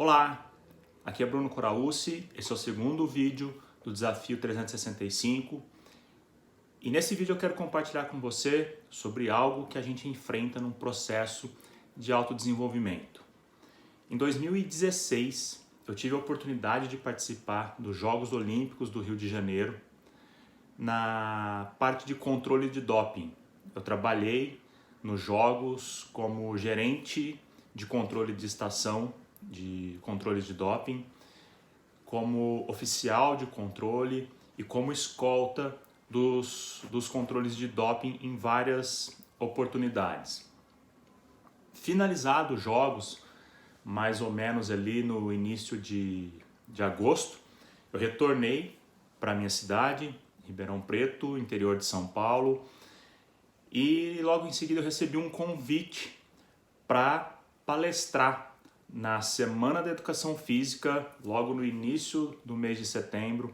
Olá, aqui é Bruno Corauci, esse é o segundo vídeo do Desafio 365 e nesse vídeo eu quero compartilhar com você sobre algo que a gente enfrenta num processo de autodesenvolvimento. Em 2016 eu tive a oportunidade de participar dos Jogos Olímpicos do Rio de Janeiro na parte de controle de doping. Eu trabalhei nos Jogos como gerente de controle de estação de controle de doping, como oficial de controle e como escolta dos controles de doping em várias oportunidades. Finalizados os Jogos, mais ou menos ali no início de agosto, eu retornei para minha cidade, Ribeirão Preto, interior de São Paulo, e logo em seguida eu recebi um convite para palestrar na Semana da Educação Física, logo no início do mês de setembro,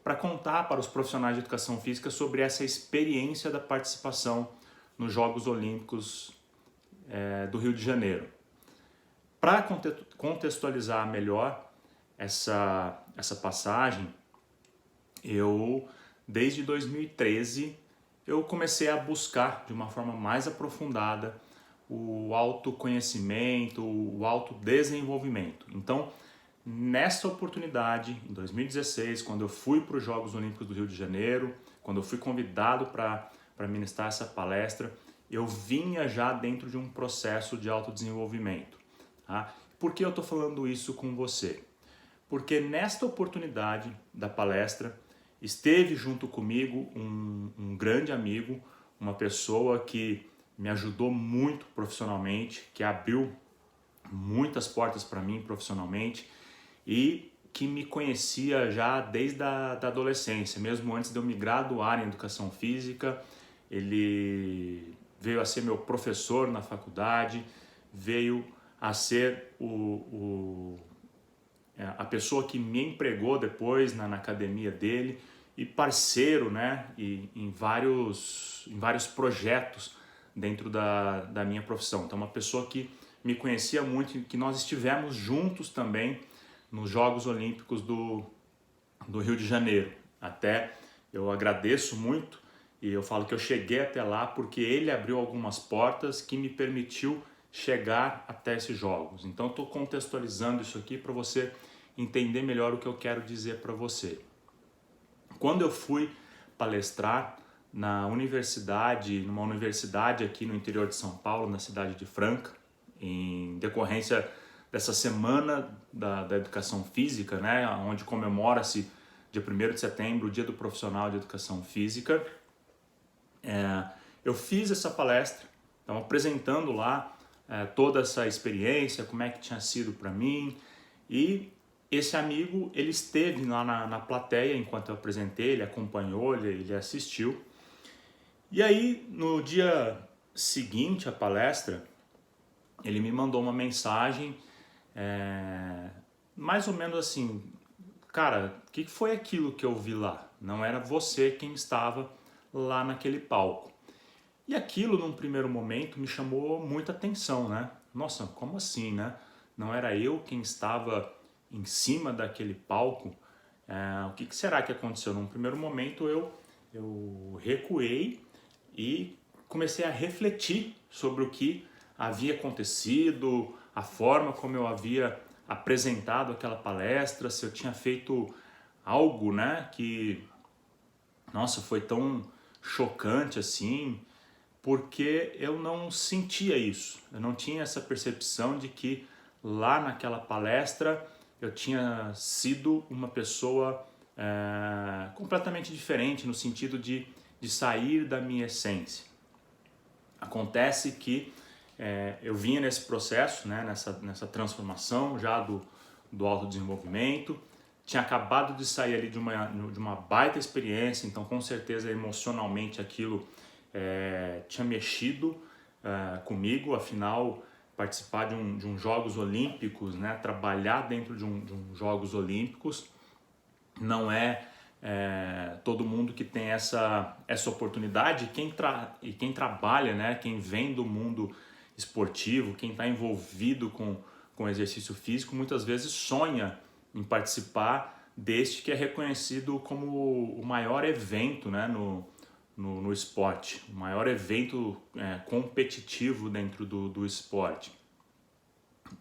para contar para os profissionais de educação física sobre essa experiência da participação nos Jogos Olímpicos do Rio de Janeiro. Para contextualizar melhor essa passagem, desde 2013, eu comecei a buscar de uma forma mais aprofundada o autoconhecimento, o autodesenvolvimento. Então, nessa oportunidade, em 2016, quando eu fui para os Jogos Olímpicos do Rio de Janeiro, quando eu fui convidado para ministrar essa palestra, eu vinha já dentro de um processo de autodesenvolvimento. Tá? Por que eu estou falando isso com você? Porque nesta oportunidade da palestra, esteve junto comigo um grande amigo, uma pessoa que me ajudou muito profissionalmente, que abriu muitas portas para mim profissionalmente e que me conhecia já desde a adolescência, mesmo antes de eu me graduar em Educação Física. Ele veio a ser meu professor na faculdade, veio a ser a pessoa que me empregou depois na academia dele e parceiro, né, em vários projetos dentro da minha profissão. Então, uma pessoa que me conhecia muito e que nós estivemos juntos também nos Jogos Olímpicos do Rio de Janeiro. Até eu agradeço muito e eu falo que eu cheguei até lá porque ele abriu algumas portas que me permitiu chegar até esses Jogos. Então, estou contextualizando isso aqui para você entender melhor o que eu quero dizer para você. Quando eu fui palestrar numa universidade aqui no interior de São Paulo, na cidade de Franca, em decorrência dessa semana da educação física, né, onde comemora-se dia 1º de setembro, o Dia do Profissional de Educação Física. Eu fiz essa palestra, então apresentando lá toda essa experiência, como é que tinha sido para mim, e esse amigo, ele esteve lá na plateia enquanto eu apresentei, ele acompanhou, ele assistiu. E aí, no dia seguinte à palestra, ele me mandou uma mensagem, mais ou menos assim: cara, o que foi aquilo que eu vi lá? Não era você quem estava lá naquele palco. E aquilo, num primeiro momento, me chamou muita atenção, né? Nossa, como assim, né? Não era eu quem estava em cima daquele palco? O que será que aconteceu? Num primeiro momento, eu recuei e comecei a refletir sobre o que havia acontecido, a forma como eu havia apresentado aquela palestra, se eu tinha feito algo, né, que, nossa, foi tão chocante assim, porque eu não sentia isso, eu não tinha essa percepção de que lá naquela palestra eu tinha sido uma pessoa completamente diferente no sentido de sair da minha essência. Acontece que eu vinha nesse processo, né, nessa transformação já do autodesenvolvimento, tinha acabado de sair ali de uma baita experiência, então com certeza emocionalmente aquilo tinha mexido comigo. Afinal, participar de um Jogos Olímpicos, né, trabalhar dentro de um Jogos Olímpicos, não é todo mundo que tem essa oportunidade. E quem trabalha, né, quem vem do mundo esportivo, quem está envolvido com com exercício físico muitas vezes sonha em participar deste que é reconhecido como o maior evento, né, no esporte, o maior evento competitivo dentro do esporte.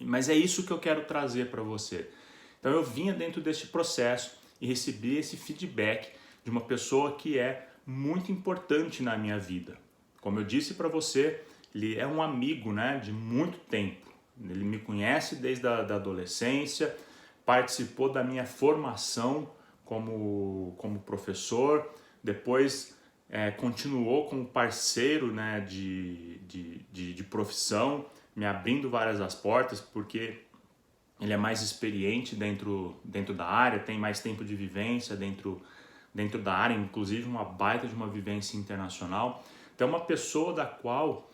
Mas é isso que eu quero trazer para você. Então eu vinha dentro deste processo e recebi esse feedback de uma pessoa que é muito importante na minha vida. Como eu disse para você, ele é um amigo, né, de muito tempo. Ele me conhece desde a da adolescência, participou da minha formação como professor, depois continuou como parceiro, né, de profissão, me abrindo várias as portas, porque ele é mais experiente dentro da área, tem mais tempo de vivência dentro da área, inclusive uma baita de uma vivência internacional. Então é uma pessoa da qual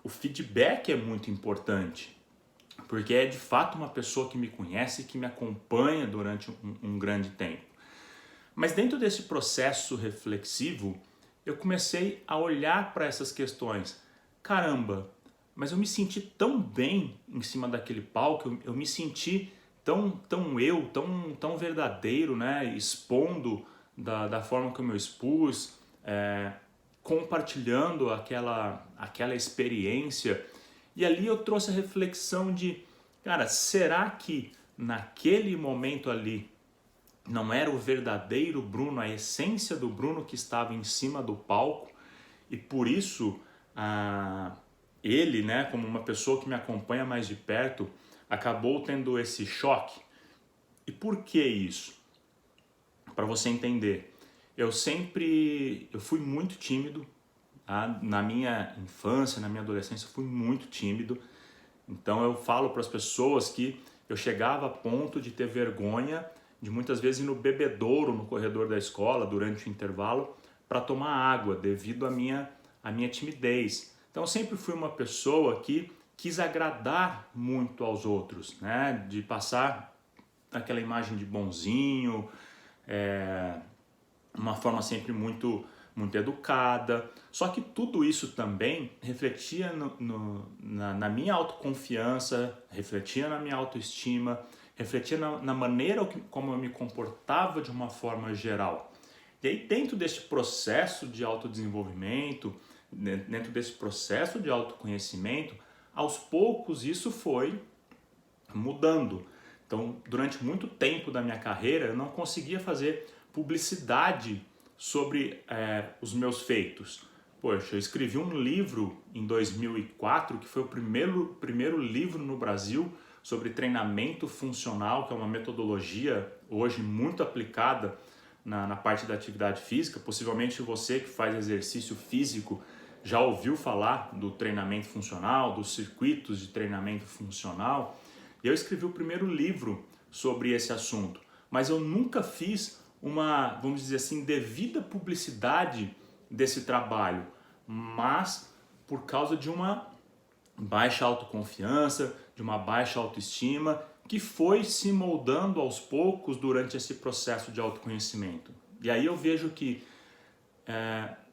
o feedback é muito importante, porque é de fato uma pessoa que me conhece e que me acompanha durante um grande tempo. Mas dentro desse processo reflexivo, eu comecei a olhar para essas questões. Caramba, mas eu me senti tão bem em cima daquele palco, eu me senti tão tão verdadeiro, né? Expondo da forma como eu expus, compartilhando aquela experiência. E ali eu trouxe a reflexão de, cara, será que naquele momento ali não era o verdadeiro Bruno, a essência do Bruno que estava em cima do palco? E por isso ele, né, como uma pessoa que me acompanha mais de perto, acabou tendo esse choque. E por que isso? Para você entender, eu fui muito tímido, tá? Na minha infância, na minha adolescência, eu fui muito tímido. Então eu falo para as pessoas que eu chegava a ponto de ter vergonha de muitas vezes ir no bebedouro no corredor da escola durante o intervalo para tomar água, devido à minha timidez. Então eu sempre fui uma pessoa que quis agradar muito aos outros, né? De passar aquela imagem de bonzinho, uma forma sempre muito educada. Só que tudo isso também refletia na minha autoconfiança, refletia na minha autoestima, refletia na maneira como eu me comportava de uma forma geral. E aí, dentro desse processo de autodesenvolvimento, dentro desse processo de autoconhecimento, aos poucos isso foi mudando. Então, durante muito tempo da minha carreira, eu não conseguia fazer publicidade sobre os meus feitos. Poxa, eu escrevi um livro em 2004, que foi o primeiro livro no Brasil sobre treinamento funcional, que é uma metodologia hoje muito aplicada na parte da atividade física. Possivelmente você que faz exercício físico já ouviu falar do treinamento funcional, dos circuitos de treinamento funcional. E eu escrevi o primeiro livro sobre esse assunto, mas eu nunca fiz uma, vamos dizer assim, devida publicidade desse trabalho, mas por causa de uma baixa autoconfiança, de uma baixa autoestima, que foi se moldando aos poucos durante esse processo de autoconhecimento. E aí eu vejo que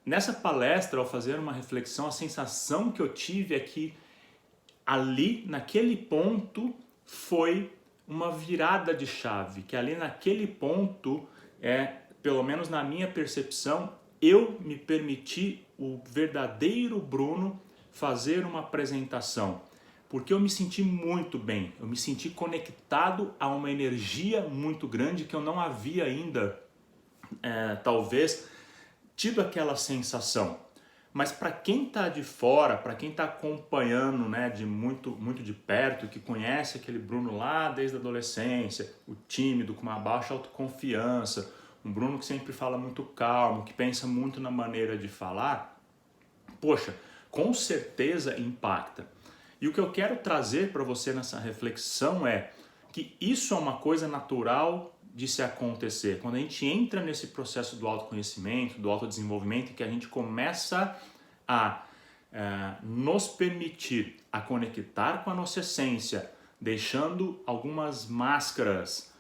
nessa palestra, ao fazer uma reflexão, a sensação que eu tive é que ali, naquele ponto, foi uma virada de chave, que ali naquele ponto, pelo menos na minha percepção, eu me permiti, o verdadeiro Bruno, fazer uma apresentação, porque eu me senti muito bem, eu me senti conectado a uma energia muito grande que eu não havia ainda, talvez, tido aquela sensação. Mas para quem está de fora, para quem está acompanhando, né, de muito de perto, que conhece aquele Bruno lá desde a adolescência, o tímido, com uma baixa autoconfiança, um Bruno que sempre fala muito calmo, que pensa muito na maneira de falar, poxa, com certeza impacta. E o que eu quero trazer para você nessa reflexão é que isso é uma coisa natural de se acontecer. Quando a gente entra nesse processo do autoconhecimento, do autodesenvolvimento, que a gente começa a nos permitir a conectar com a nossa essência, deixando algumas máscaras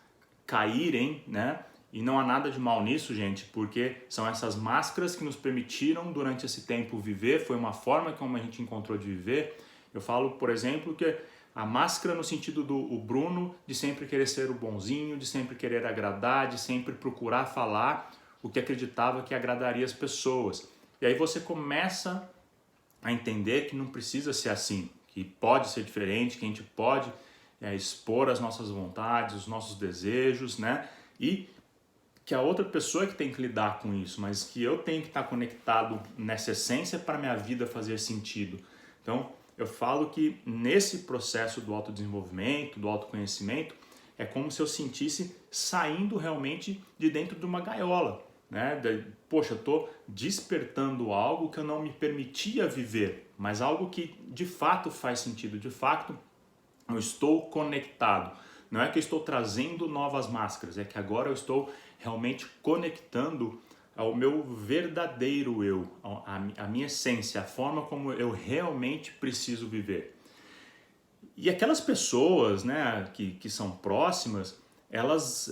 caírem, né? E não há nada de mal nisso, gente, porque são essas máscaras que nos permitiram durante esse tempo viver, foi uma forma como a gente encontrou de viver, Eu falo, por exemplo, que a máscara no sentido do o Bruno de sempre querer ser o bonzinho, de sempre querer agradar, de sempre procurar falar o que acreditava que agradaria as pessoas. E aí você começa a entender que não precisa ser assim, que pode ser diferente, que a gente pode expor as nossas vontades, os nossos desejos, né? E que a outra pessoa é que tem que lidar com isso, mas que eu tenho que estar conectado nessa essência para minha vida fazer sentido. Então, eu falo que nesse processo do autodesenvolvimento, do autoconhecimento, é como se eu sentisse saindo realmente de dentro de uma gaiola, né? Poxa, eu estou despertando algo que eu não me permitia viver, mas algo que de fato faz sentido, de fato eu estou conectado. Não é que eu estou trazendo novas máscaras, é que agora eu estou realmente conectando ao meu verdadeiro eu, a minha essência, a forma como eu realmente preciso viver. E aquelas pessoas, né, que são próximas, elas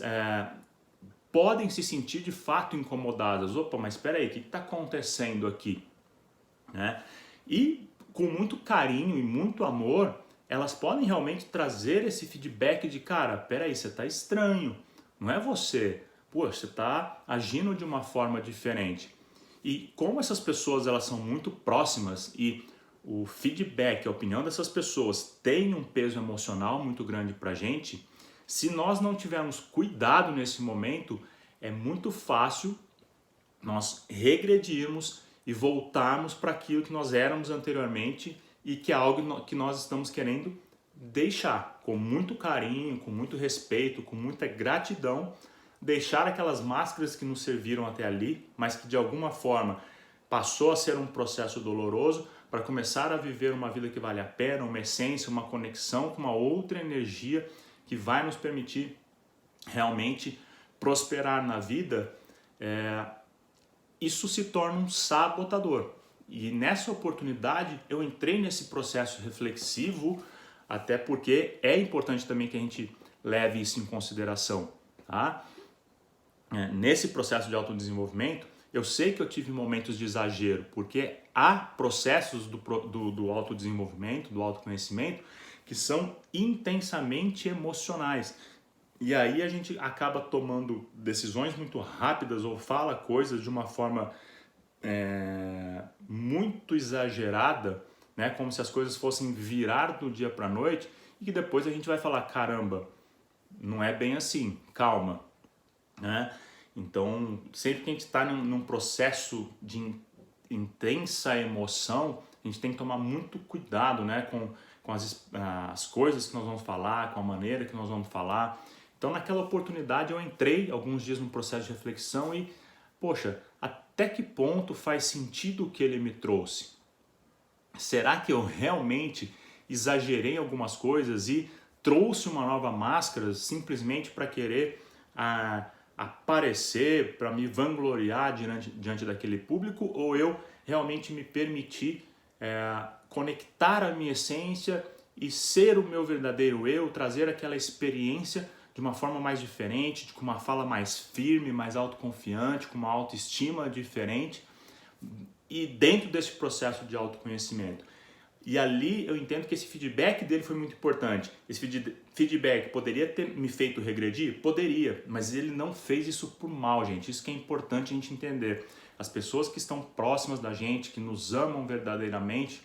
podem se sentir de fato incomodadas. Opa, mas espera aí, o que está acontecendo aqui? Né? E com muito carinho e muito amor, elas podem realmente trazer esse feedback de, cara, peraí, você tá estranho, não é você, pô, você tá agindo de uma forma diferente. E como essas pessoas elas são muito próximas e o feedback, a opinião dessas pessoas tem um peso emocional muito grande pra gente, se nós não tivermos cuidado nesse momento, é muito fácil nós regredirmos e voltarmos para aquilo que nós éramos anteriormente e que é algo que nós estamos querendo deixar com muito carinho, com muito respeito, com muita gratidão, deixar aquelas máscaras que nos serviram até ali, mas que de alguma forma passou a ser um processo doloroso para começar a viver uma vida que vale a pena, uma essência, uma conexão com uma outra energia que vai nos permitir realmente prosperar na vida. Isso se torna um sabotador. E nessa oportunidade eu entrei nesse processo reflexivo, até porque é importante também que a gente leve isso em consideração. Tá? Nesse processo de autodesenvolvimento, eu sei que eu tive momentos de exagero, porque há processos do autodesenvolvimento, do autoconhecimento, que são intensamente emocionais. E aí a gente acaba tomando decisões muito rápidas ou fala coisas de uma forma muito exagerada, né? Como se as coisas fossem virar do dia para a noite e que depois a gente vai falar, caramba, não é bem assim, calma. Né? Então, sempre que a gente está num processo de intensa emoção, a gente tem que tomar muito cuidado, né? com as coisas que nós vamos falar, com a maneira que nós vamos falar. Então, naquela oportunidade, eu entrei alguns dias num processo de reflexão e, poxa, até que ponto faz sentido o que ele me trouxe? Será que eu realmente exagerei em algumas coisas e trouxe uma nova máscara simplesmente para querer aparecer, para me vangloriar diante daquele público? Ou eu realmente me permiti conectar a minha essência e ser o meu verdadeiro eu, trazer aquela experiência de uma forma mais diferente, com uma fala mais firme, mais autoconfiante, com uma autoestima diferente e dentro desse processo de autoconhecimento. E ali eu entendo que esse feedback dele foi muito importante. Esse feedback poderia ter me feito regredir? Poderia, mas ele não fez isso por mal, gente. Isso que é importante a gente entender. As pessoas que estão próximas da gente, que nos amam verdadeiramente,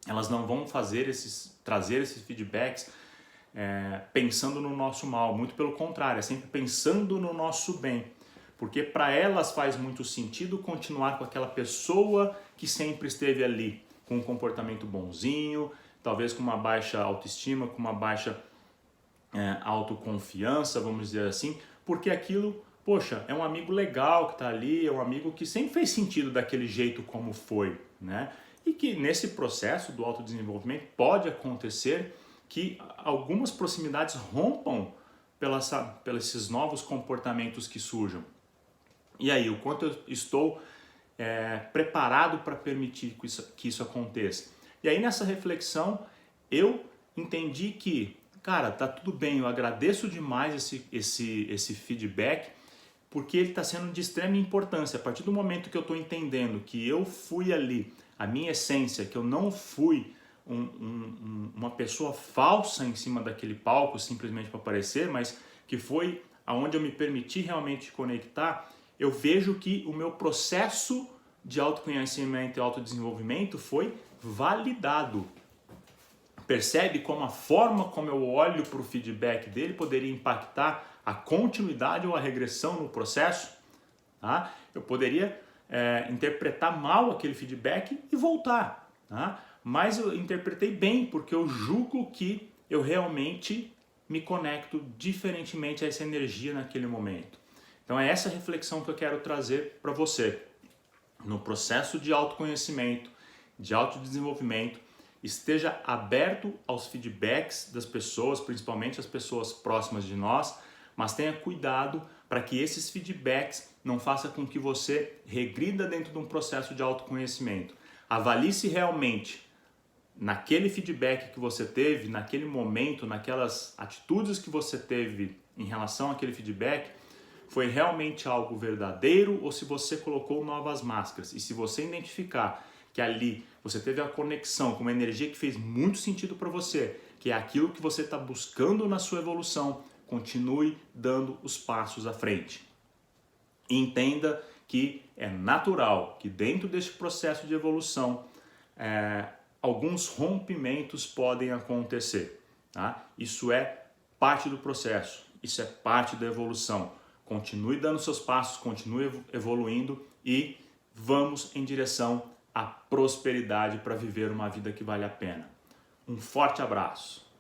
elas não vão trazer esses feedbacks pensando no nosso mal. Muito pelo contrário, é sempre pensando no nosso bem. Porque para elas faz muito sentido continuar com aquela pessoa que sempre esteve ali, com um comportamento bonzinho, talvez com uma baixa autoestima, com uma baixa autoconfiança, vamos dizer assim, porque aquilo, poxa, é um amigo legal que está ali, é um amigo que sempre fez sentido daquele jeito como foi, né? E que nesse processo do autodesenvolvimento pode acontecer que algumas proximidades rompam pelos esses novos comportamentos que surjam. E aí, o quanto eu estou preparado para permitir que isso aconteça? E aí, nessa reflexão, eu entendi que, cara, tá tudo bem, eu agradeço demais esse feedback, porque ele está sendo de extrema importância. A partir do momento que eu estou entendendo que eu fui ali, a minha essência, que eu não fui uma pessoa falsa em cima daquele palco simplesmente para aparecer, mas que foi aonde eu me permiti realmente conectar, eu vejo que o meu processo de autoconhecimento e autodesenvolvimento foi validado. Percebe como a forma como eu olho para o feedback dele poderia impactar a continuidade ou a regressão no processo? Tá? Eu poderia interpretar mal aquele feedback e voltar. Tá? Mas eu interpretei bem, porque eu julgo que eu realmente me conecto diferentemente a essa energia naquele momento. Então é essa reflexão que eu quero trazer para você. No processo de autoconhecimento, de autodesenvolvimento, esteja aberto aos feedbacks das pessoas, principalmente as pessoas próximas de nós, mas tenha cuidado para que esses feedbacks não façam com que você regrida dentro de um processo de autoconhecimento. Avalie se realmente naquele feedback que você teve, naquele momento, naquelas atitudes que você teve em relação àquele feedback, foi realmente algo verdadeiro ou se você colocou novas máscaras. E se você identificar que ali você teve a conexão com uma energia que fez muito sentido para você, que é aquilo que você está buscando na sua evolução, continue dando os passos à frente. E entenda que é natural que dentro deste processo de evolução, alguns rompimentos podem acontecer. Tá? Isso é parte do processo, isso é parte da evolução. Continue dando seus passos, continue evoluindo e vamos em direção à prosperidade para viver uma vida que vale a pena. Um forte abraço!